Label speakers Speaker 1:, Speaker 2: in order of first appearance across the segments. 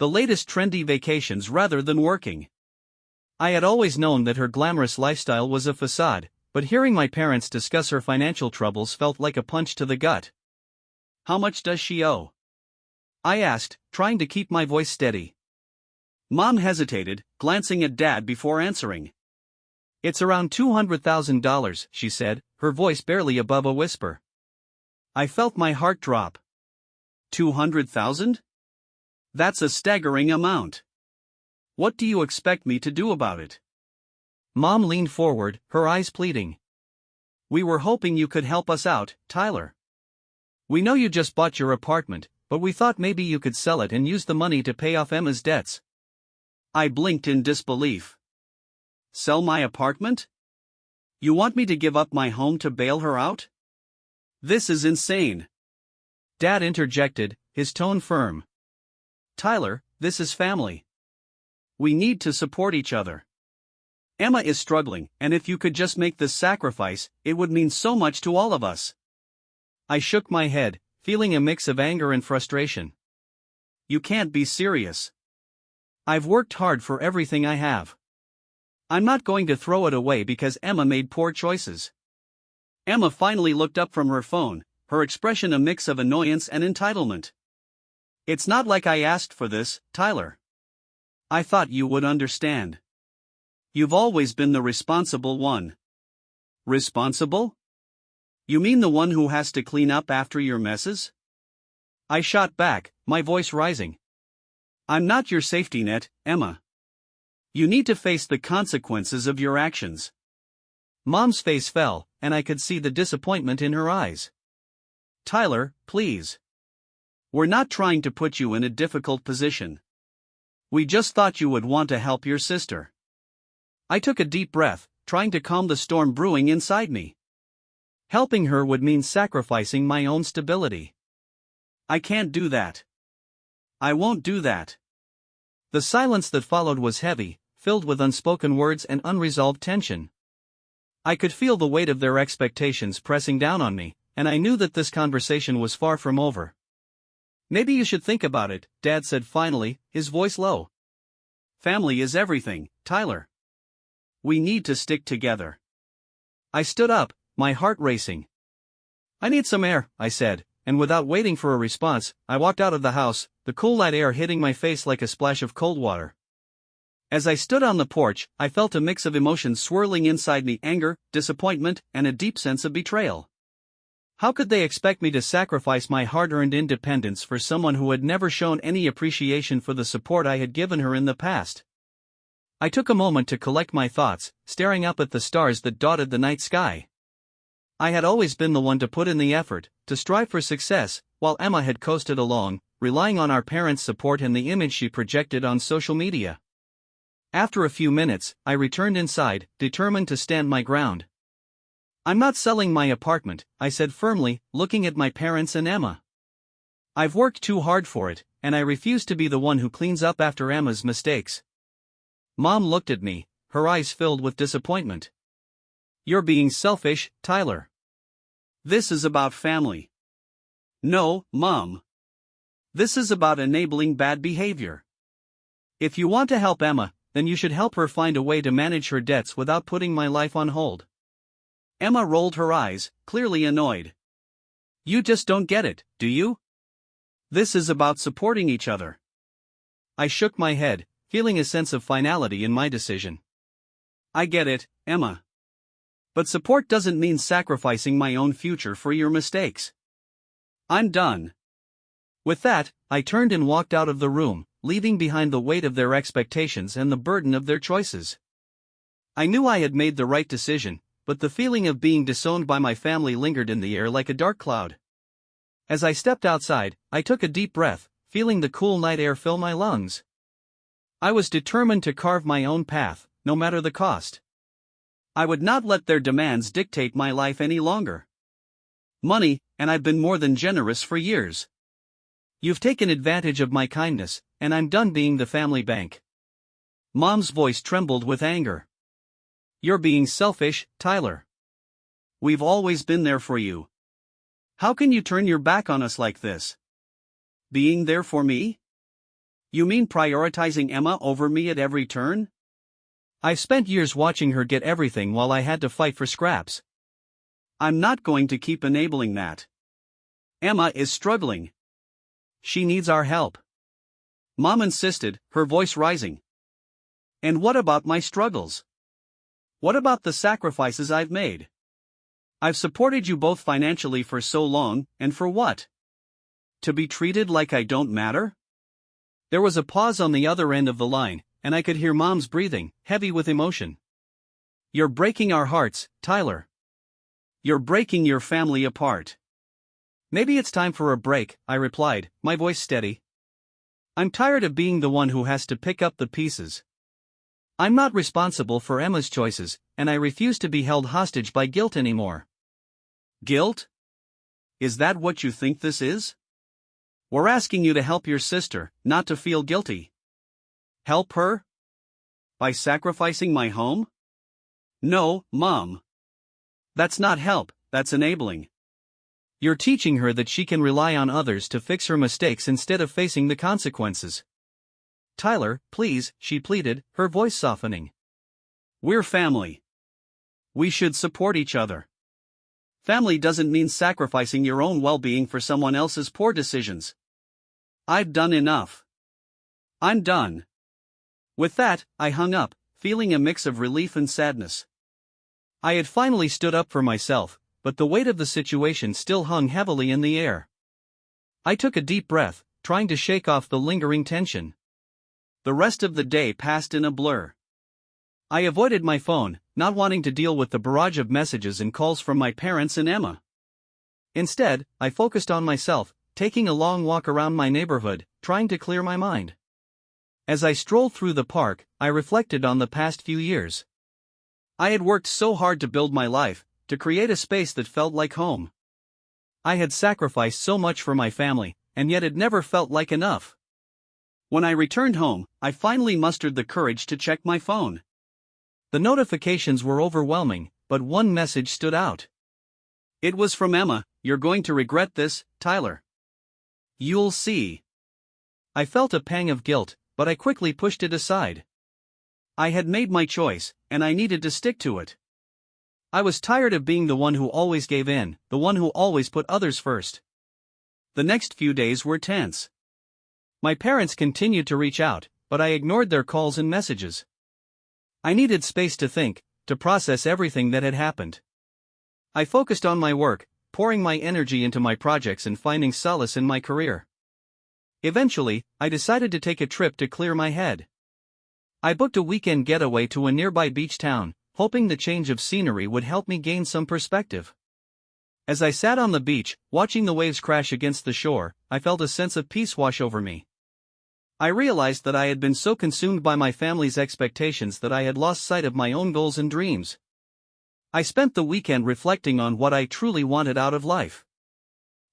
Speaker 1: the latest trendy vacations rather than working. I had always known that her glamorous lifestyle was a facade, but hearing my parents discuss her financial troubles felt like a punch to the gut. "How much does she owe?" I asked, trying to keep my voice steady. Mom hesitated, glancing at Dad before answering. "It's around $200,000, she said, her voice barely above a whisper. I felt my heart drop. 200,000? That's a staggering amount. What do you expect me to do about it?" Mom leaned forward, her eyes pleading. "We were hoping you could help us out, Tyler. We know you just bought your apartment, but we thought maybe you could sell it and use the money to pay off Emma's debts." I blinked in disbelief. "Sell my apartment? You want me to give up my home to bail her out? This is insane." Dad interjected, his tone firm. "Tyler, this is family. We need to support each other. Emma is struggling, and if you could just make this sacrifice, it would mean so much to all of us." I shook my head, feeling a mix of anger and frustration. "You can't be serious. I've worked hard for everything I have. I'm not going to throw it away because Emma made poor choices." Emma finally looked up from her phone, her expression a mix of annoyance and entitlement. "It's not like I asked for this, Tyler. I thought you would understand. You've always been the responsible one." "Responsible? You mean the one who has to clean up after your messes?" I shot back, my voice rising. "I'm not your safety net, Emma. You need to face the consequences of your actions." Mom's face fell, and I could see the disappointment in her eyes. "Tyler, please. We're not trying to put you in a difficult position. We just thought you would want to help your sister." I took a deep breath, trying to calm the storm brewing inside me. Helping her would mean sacrificing my own stability. "I can't do that. I won't do that." The silence that followed was heavy, filled with unspoken words and unresolved tension. I could feel the weight of their expectations pressing down on me, and I knew that this conversation was far from over. "Maybe you should think about it," Dad said finally, his voice low. "Family is everything, Tyler. We need to stick together." I stood up, my heart racing. "I need some air," I said, and without waiting for a response, I walked out of the house, the cool night air hitting my face like a splash of cold water. As I stood on the porch, I felt a mix of emotions swirling inside me: anger, disappointment, and a deep sense of betrayal. How could they expect me to sacrifice my hard-earned independence for someone who had never shown any appreciation for the support I had given her in the past? I took a moment to collect my thoughts, staring up at the stars that dotted the night sky. I had always been the one to put in the effort, to strive for success, while Emma had coasted along, relying on our parents' support and the image she projected on social media. After a few minutes, I returned inside, determined to stand my ground. "I'm not selling my apartment," I said firmly, looking at my parents and Emma. "I've worked too hard for it, and I refuse to be the one who cleans up after Emma's mistakes." Mom looked at me, her eyes filled with disappointment. "You're being selfish, Tyler. This is about family." "No, Mom. This is about enabling bad behavior. If you want to help Emma, then you should help her find a way to manage her debts without putting my life on hold." Emma rolled her eyes, clearly annoyed. "You just don't get it, do you? This is about supporting each other." I shook my head, feeling a sense of finality in my decision. "I get it, Emma. But support doesn't mean sacrificing my own future for your mistakes. I'm done." With that, I turned and walked out of the room, leaving behind the weight of their expectations and the burden of their choices. I knew I had made the right decision, but the feeling of being disowned by my family lingered in the air like a dark cloud. As I stepped outside, I took a deep breath, feeling the cool night air fill my lungs. I was determined to carve my own path, no matter the cost. I would not let their demands dictate my life any longer. "Money, and I've been more than generous for years. You've taken advantage of my kindness, and I'm done being the family bank." Mom's voice trembled with anger. "You're being selfish, Tyler. We've always been there for you. How can you turn your back on us like this?" "Being there for me? You mean prioritizing Emma over me at every turn? I've spent years watching her get everything while I had to fight for scraps. I'm not going to keep enabling that. Emma is struggling. She needs our help. Mom insisted, her voice rising. And what about my struggles? What about the sacrifices I've made? I've supported you both financially for so long, and for what? To be treated like I don't matter? There was a pause on the other end of the line, and I could hear Mom's breathing, heavy with emotion. You're breaking our hearts, Tyler. You're breaking your family apart. Maybe it's time for a break, I replied, my voice steady. I'm tired of being the one who has to pick up the pieces. I'm not responsible for Emma's choices, and I refuse to be held hostage by guilt anymore. Guilt? Is that what you think this is? We're asking you to help your sister, not to feel guilty. Help her? By sacrificing my home? No, Mom. That's not help, that's enabling. You're teaching her that she can rely on others to fix her mistakes instead of facing the consequences. Tyler, please, she pleaded, her voice softening. We're family. We should support each other. Family doesn't mean sacrificing your own well-being for someone else's poor decisions. I've done enough. I'm done. With that, I hung up, feeling a mix of relief and sadness. I had finally stood up for myself, but the weight of the situation still hung heavily in the air. I took a deep breath, trying to shake off the lingering tension. The rest of the day passed in a blur. I avoided my phone, not wanting to deal with the barrage of messages and calls from my parents and Emma. Instead, I focused on myself, taking a long walk around my neighborhood, trying to clear my mind. As I strolled through the park, I reflected on the past few years. I had worked so hard to build my life, to create a space that felt like home. I had sacrificed so much for my family, and yet it never felt like enough. When I returned home, I finally mustered the courage to check my phone. The notifications were overwhelming, but one message stood out. It was from Emma. You're going to regret this, Tyler. You'll see. I felt a pang of guilt, but I quickly pushed it aside. I had made my choice, and I needed to stick to it. I was tired of being the one who always gave in, the one who always put others first. The next few days were tense. My parents continued to reach out, but I ignored their calls and messages. I needed space to think, to process everything that had happened. I focused on my work, pouring my energy into my projects and finding solace in my career. Eventually, I decided to take a trip to clear my head. I booked a weekend getaway to a nearby beach town, hoping the change of scenery would help me gain some perspective. As I sat on the beach, watching the waves crash against the shore, I felt a sense of peace wash over me. I realized that I had been so consumed by my family's expectations that I had lost sight of my own goals and dreams. I spent the weekend reflecting on what I truly wanted out of life.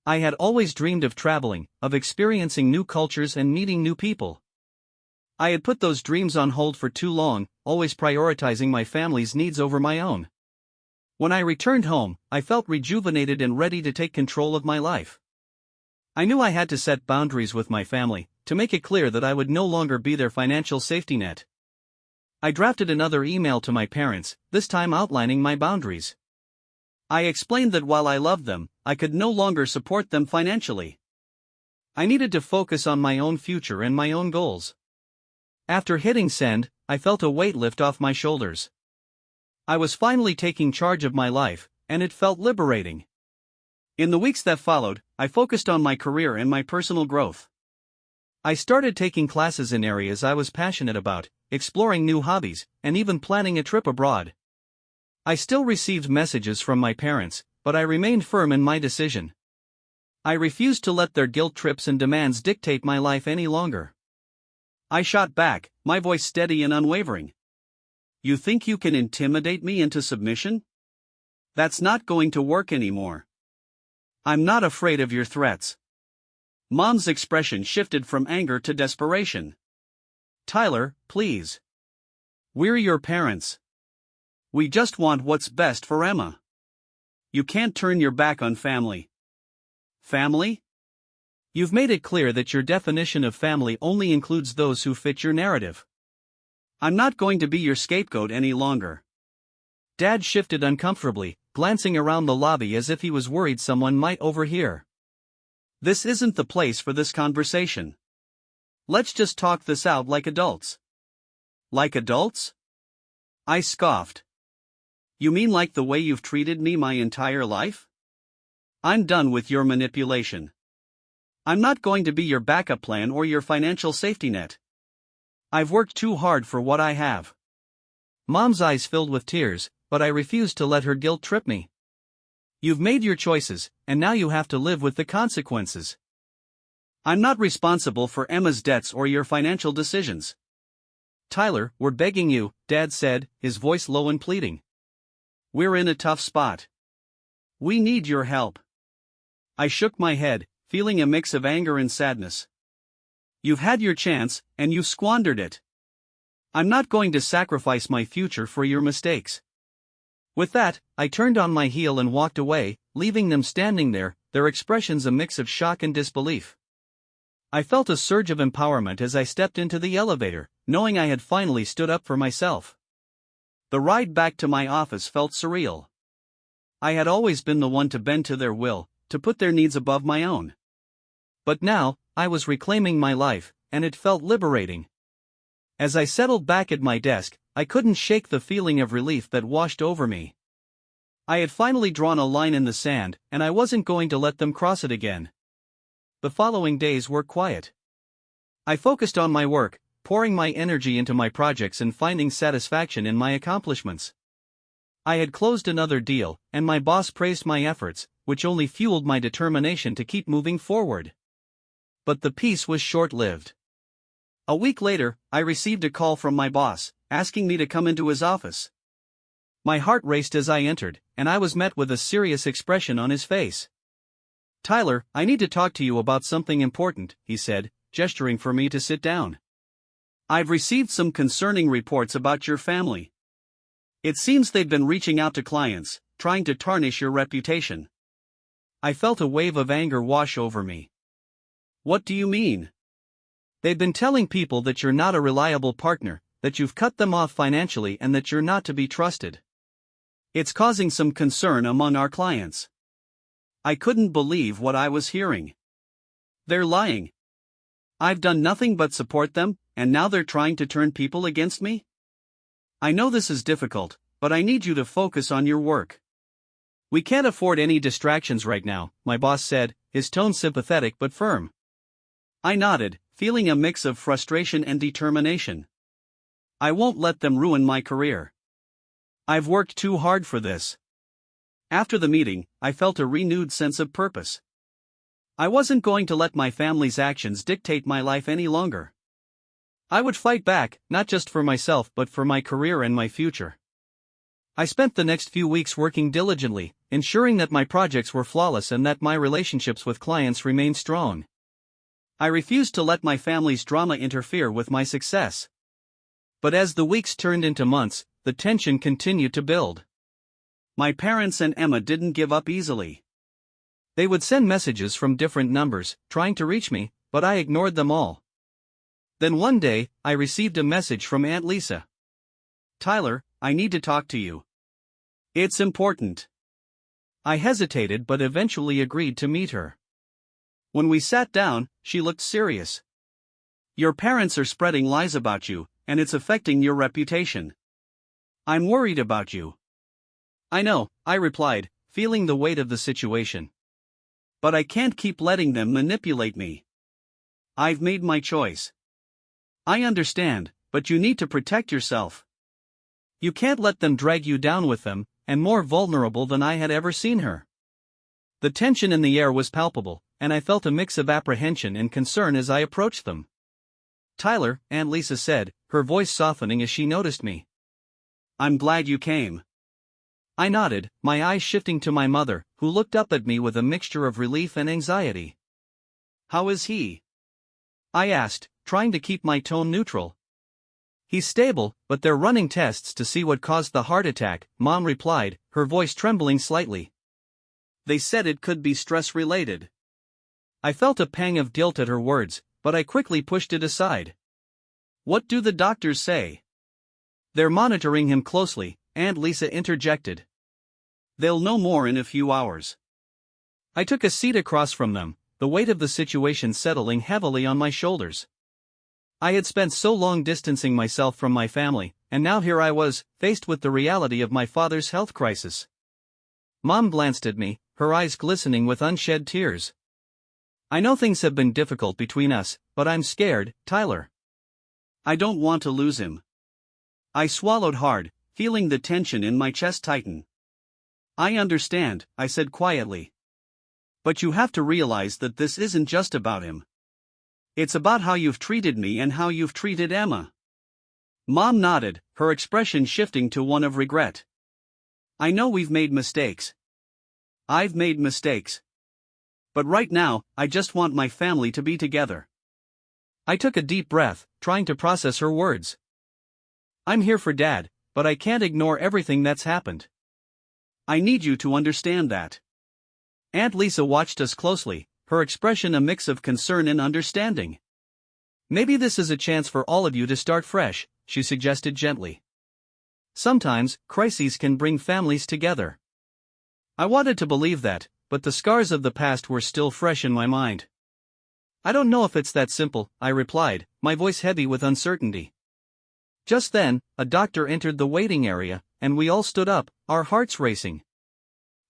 Speaker 1: I had always dreamed of traveling, of experiencing new cultures and meeting new people. I had put those dreams on hold for too long, always prioritizing my family's needs over my own. When I returned home, I felt rejuvenated and ready to take control of my life. I knew I had to set boundaries with my family, to make it clear that I would no longer be their financial safety net. I drafted another email to my parents, this time outlining my boundaries. I explained that while I loved them, I could no longer support them financially. I needed to focus on my own future and my own goals. After hitting send, I felt a weight lift off my shoulders. I was finally taking charge of my life, and it felt liberating. In the weeks that followed, I focused on my career and my personal growth. I started taking classes in areas I was passionate about, exploring new hobbies, and even planning a trip abroad. I still received messages from my parents, but I remained firm in my decision. I refused to let their guilt trips and demands dictate my life any longer. I shot back, my voice steady and unwavering. You think you can intimidate me into submission? That's not going to work anymore. I'm not afraid of your threats. Mom's expression shifted from anger to desperation. Tyler, please. We're your parents. We just want what's best for Emma. You can't turn your back on family. Family? You've made it clear that your definition of family only includes those who fit your narrative. I'm not going to be your scapegoat any longer. Dad shifted uncomfortably, glancing around the lobby as if he was worried someone might overhear. This isn't the place for this conversation. Let's just talk this out like adults. Like adults? I scoffed. You mean like the way you've treated me my entire life? I'm done with your manipulation. I'm not going to be your backup plan or your financial safety net. I've worked too hard for what I have. Mom's eyes filled with tears, but I refused to let her guilt trip me. You've made your choices, and now you have to live with the consequences. I'm not responsible for Emma's debts or your financial decisions. Tyler, we're begging you, Dad said, his voice low and pleading. We're in a tough spot. We need your help. I shook my head, feeling a mix of anger and sadness. You've had your chance, and you squandered it. I'm not going to sacrifice my future for your mistakes. With that, I turned on my heel and walked away, leaving them standing there, their expressions a mix of shock and disbelief. I felt a surge of empowerment as I stepped into the elevator, knowing I had finally stood up for myself. The ride back to my office felt surreal. I had always been the one to bend to their will, to put their needs above my own. But now, I was reclaiming my life, and it felt liberating. As I settled back at my desk, I couldn't shake the feeling of relief that washed over me. I had finally drawn a line in the sand, and I wasn't going to let them cross it again. The following days were quiet. I focused on my work, pouring my energy into my projects and finding satisfaction in my accomplishments. I had closed another deal, and my boss praised my efforts, which only fueled my determination to keep moving forward. But the peace was short-lived. A week later, I received a call from my boss, asking me to come into his office. My heart raced as I entered, and I was met with a serious expression on his face. Tyler, I need to talk to you about something important, he said, gesturing for me to sit down. I've received some concerning reports about your family. It seems they've been reaching out to clients, trying to tarnish your reputation. I felt a wave of anger wash over me. What do you mean? They've been telling people that you're not a reliable partner, that you've cut them off financially and that you're not to be trusted. It's causing some concern among our clients. I couldn't believe what I was hearing. They're lying. I've done nothing but support them, and now they're trying to turn people against me? I know this is difficult, but I need you to focus on your work. We can't afford any distractions right now, my boss said, his tone sympathetic but firm. I nodded, feeling a mix of frustration and determination. I won't let them ruin my career. I've worked too hard for this. After the meeting, I felt a renewed sense of purpose. I wasn't going to let my family's actions dictate my life any longer. I would fight back, not just for myself but for my career and my future. I spent the next few weeks working diligently, ensuring that my projects were flawless and that my relationships with clients remained strong. I refused to let my family's drama interfere with my success. But as the weeks turned into months, the tension continued to build. My parents and Emma didn't give up easily. They would send messages from different numbers, trying to reach me, but I ignored them all. Then one day, I received a message from Aunt Lisa. Tyler, I need to talk to you. It's important. I hesitated but eventually agreed to meet her. When we sat down, she looked serious. Your parents are spreading lies about you, and it's affecting your reputation. I'm worried about you. I know, I replied, feeling the weight of the situation. But I can't keep letting them manipulate me. I've made my choice. I understand, but you need to protect yourself. You can't let them drag you down with them, and more vulnerable than I had ever seen her. The tension in the air was palpable, and I felt a mix of apprehension and concern as I approached them. Tyler, Aunt Lisa said, her voice softening as she noticed me. I'm glad you came. I nodded, my eyes shifting to my mother, who looked up at me with a mixture of relief and anxiety. How is he? I asked, trying to keep my tone neutral. He's stable, but they're running tests to see what caused the heart attack, Mom replied, her voice trembling slightly. They said it could be stress-related. I felt a pang of guilt at her words, but I quickly pushed it aside. What do the doctors say? They're monitoring him closely, Aunt Lisa interjected. They'll know more in a few hours. I took a seat across from them, the weight of the situation settling heavily on my shoulders. I had spent so long distancing myself from my family, and now here I was, faced with the reality of my father's health crisis. Mom glanced at me, her eyes glistening with unshed tears. I know things have been difficult between us, but I'm scared, Tyler. I don't want to lose him. I swallowed hard, feeling the tension in my chest tighten. I understand, I said quietly. But you have to realize that this isn't just about him. It's about how you've treated me and how you've treated Emma. Mom nodded, her expression shifting to one of regret. I know we've made mistakes. I've made mistakes. But right now, I just want my family to be together. I took a deep breath, trying to process her words. I'm here for Dad, but I can't ignore everything that's happened. I need you to understand that. Aunt Lisa watched us closely, her expression a mix of concern and understanding. Maybe this is a chance for all of you to start fresh, she suggested gently. Sometimes, crises can bring families together. I wanted to believe that, but the scars of the past were still fresh in my mind. I don't know if it's that simple, I replied, my voice heavy with uncertainty. Just then, a doctor entered the waiting area, and we all stood up, our hearts racing.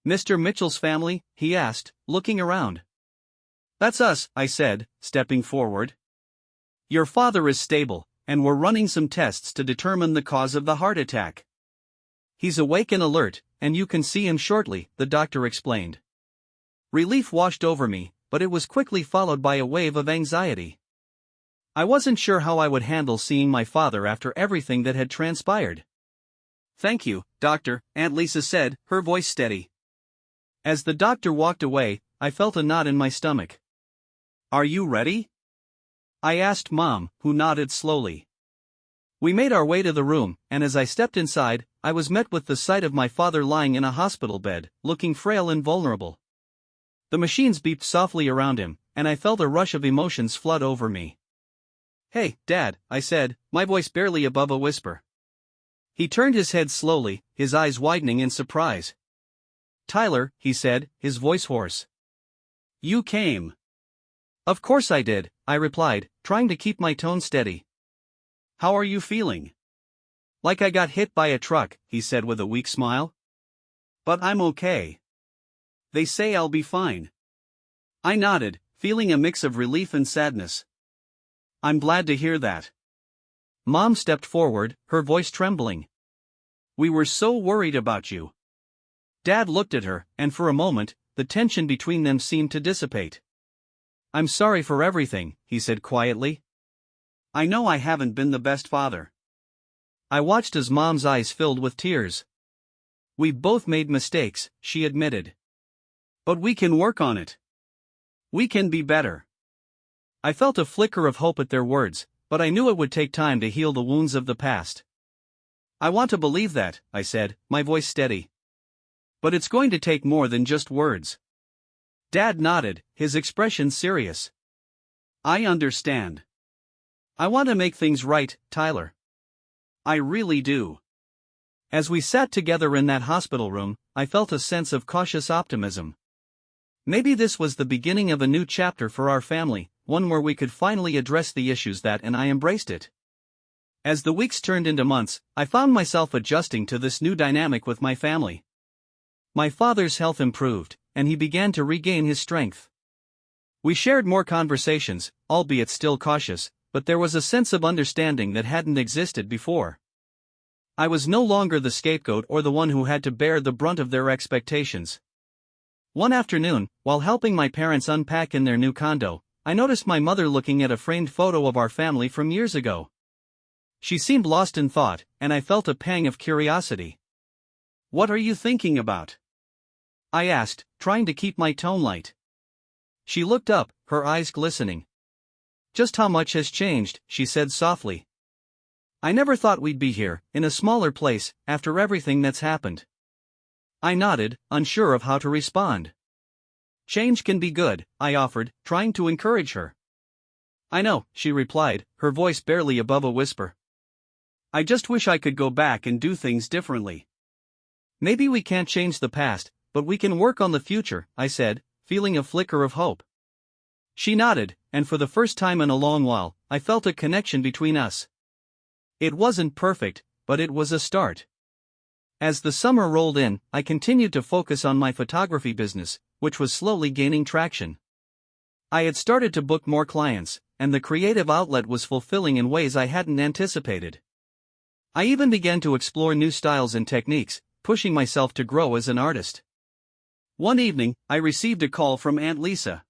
Speaker 1: Mr. Mitchell's family? He asked, looking around. That's us, I said, stepping forward. Your father is stable, and we're running some tests to determine the cause of the heart attack. He's awake and alert, and you can see him shortly, the doctor explained. Relief washed over me, but it was quickly followed by a wave of anxiety. I wasn't sure how I would handle seeing my father after everything that had transpired. Thank you, doctor, Aunt Lisa said, her voice steady. As the doctor walked away, I felt a knot in my stomach. Are you ready? I asked Mom, who nodded slowly. We made our way to the room, and as I stepped inside, I was met with the sight of my father lying in a hospital bed, looking frail and vulnerable. The machines beeped softly around him, and I felt a rush of emotions flood over me. Hey, Dad, I said, my voice barely above a whisper. He turned his head slowly, his eyes widening in surprise. Tyler, he said, his voice hoarse. You came. Of course I did, I replied, trying to keep my tone steady. How are you feeling? Like I got hit by a truck, he said with a weak smile. But I'm okay. They say I'll be fine. I nodded, feeling a mix of relief and sadness. I'm glad to hear that. Mom stepped forward, her voice trembling. We were so worried about you. Dad looked at her, and for a moment, the tension between them seemed to dissipate. I'm sorry for everything, he said quietly. I know I haven't been the best father. I watched as Mom's eyes filled with tears. We've both made mistakes, she admitted. But we can work on it. We can be better. I felt a flicker of hope at their words, but I knew it would take time to heal the wounds of the past. I want to believe that, I said, my voice steady. But it's going to take more than just words. Dad nodded, his expression serious. I understand. I want to make things right, Tyler. I really do. As we sat together in that hospital room, I felt a sense of cautious optimism. Maybe this was the beginning of a new chapter for our family, one where we could finally address the issues that, and I embraced it. As the weeks turned into months, I found myself adjusting to this new dynamic with my family. My father's health improved, and he began to regain his strength. We shared more conversations, albeit still cautious, but there was a sense of understanding that hadn't existed before. I was no longer the scapegoat or the one who had to bear the brunt of their expectations. One afternoon, while helping my parents unpack in their new condo, I noticed my mother looking at a framed photo of our family from years ago. She seemed lost in thought, and I felt a pang of curiosity. What are you thinking about? I asked, trying to keep my tone light. She looked up, her eyes glistening. Just how much has changed, she said softly. I never thought we'd be here, in a smaller place, after everything that's happened. I nodded, unsure of how to respond. Change can be good, I offered, trying to encourage her. I know, she replied, her voice barely above a whisper. I just wish I could go back and do things differently. Maybe we can't change the past, but we can work on the future, I said, feeling a flicker of hope. She nodded, and for the first time in a long while, I felt a connection between us. It wasn't perfect, but it was a start. As the summer rolled in, I continued to focus on my photography business, which was slowly gaining traction. I had started to book more clients, and the creative outlet was fulfilling in ways I hadn't anticipated. I even began to explore new styles and techniques, pushing myself to grow as an artist. One evening, I received a call from Aunt Lisa.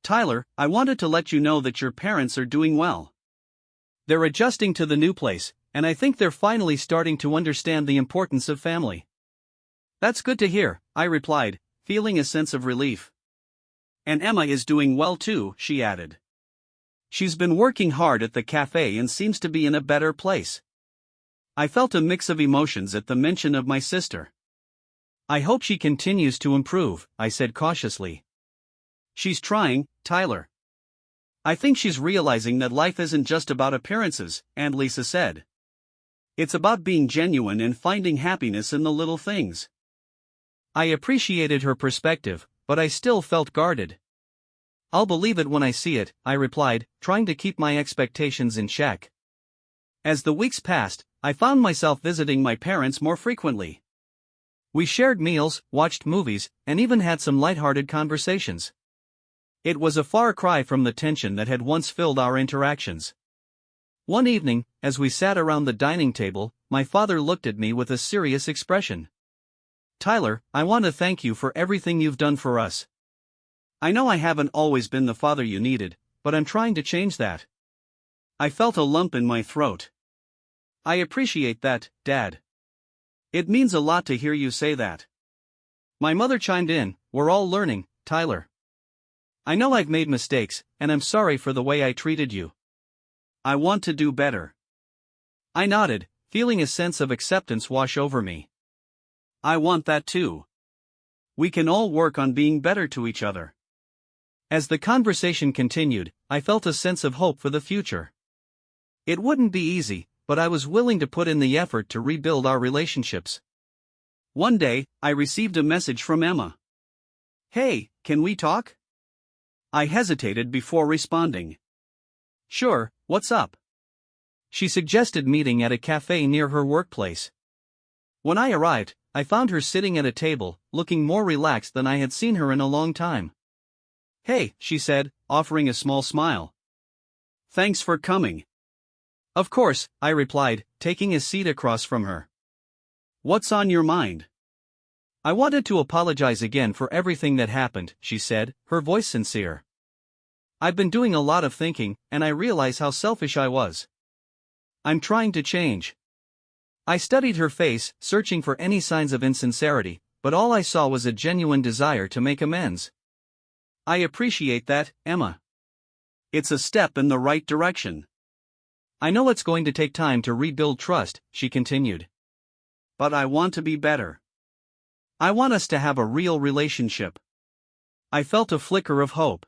Speaker 1: Tyler, I wanted to let you know that your parents are doing well. They're adjusting to the new place, and I think they're finally starting to understand the importance of family. That's good to hear, I replied, feeling a sense of relief. And Emma is doing well too, she added. She's been working hard at the cafe and seems to be in a better place. I felt a mix of emotions at the mention of my sister. I hope she continues to improve, I said cautiously. She's trying, Tyler. I think she's realizing that life isn't just about appearances, Aunt Lisa said. It's about being genuine and finding happiness in the little things. I appreciated her perspective, but I still felt guarded. I'll believe it when I see it, I replied, trying to keep my expectations in check. As the weeks passed, I found myself visiting my parents more frequently. We shared meals, watched movies, and even had some lighthearted conversations. It was a far cry from the tension that had once filled our interactions. One evening, as we sat around the dining table, my father looked at me with a serious expression. Tyler, I want to thank you for everything you've done for us. I know I haven't always been the father you needed, but I'm trying to change that. I felt a lump in my throat. I appreciate that, Dad. It means a lot to hear you say that. My mother chimed in, we're all learning, Tyler. I know I've made mistakes, and I'm sorry for the way I treated you. I want to do better. I nodded, feeling a sense of acceptance wash over me. I want that too. We can all work on being better to each other. As the conversation continued, I felt a sense of hope for the future. It wouldn't be easy, but I was willing to put in the effort to rebuild our relationships. One day, I received a message from Emma. Hey, can we talk? I hesitated before responding. Sure, what's up? She suggested meeting at a cafe near her workplace. When I arrived, I found her sitting at a table, looking more relaxed than I had seen her in a long time. Hey, she said, offering a small smile. Thanks for coming. Of course, I replied, taking a seat across from her. What's on your mind? I wanted to apologize again for everything that happened, she said, her voice sincere. I've been doing a lot of thinking, and I realize how selfish I was. I'm trying to change. I studied her face, searching for any signs of insincerity, but all I saw was a genuine desire to make amends. I appreciate that, Emma. It's a step in the right direction. I know it's going to take time to rebuild trust, she continued. But I want to be better. I want us to have a real relationship. I felt a flicker of hope.